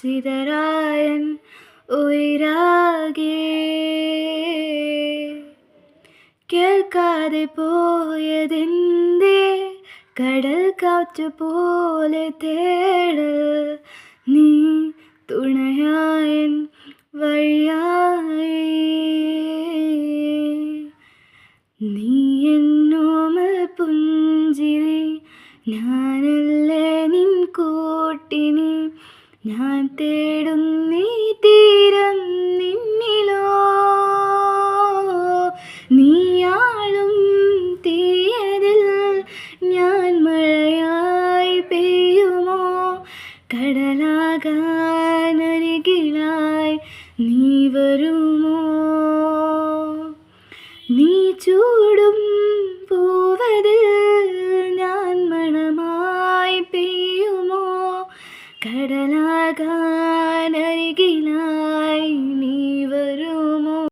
ചിതറായൻ ഉയരാകെ കേൾക്കാതെ പോയതെന്തേ കടൽ കാറ്റ് പോലെ തേടൽ നീ തുണയായൻ വഴിയായി നീ എന്നോമൽ പുഞ്ചിരി ഞാനല്ലേ നിൻ കൂട്ടിനി ഞാൻ തേടുന്നീ തീരം നിന്നിലോ നീയാളും തീയതിൽ ഞാൻ മഴയായി പെയ്യുമോ കടലാകാനരികിലായി നീ വരുമോ നീ ചൂടും പൂവതിൽ ഞാൻ മണമായി പെയ്യുമോ കടലാകാനരികിലായി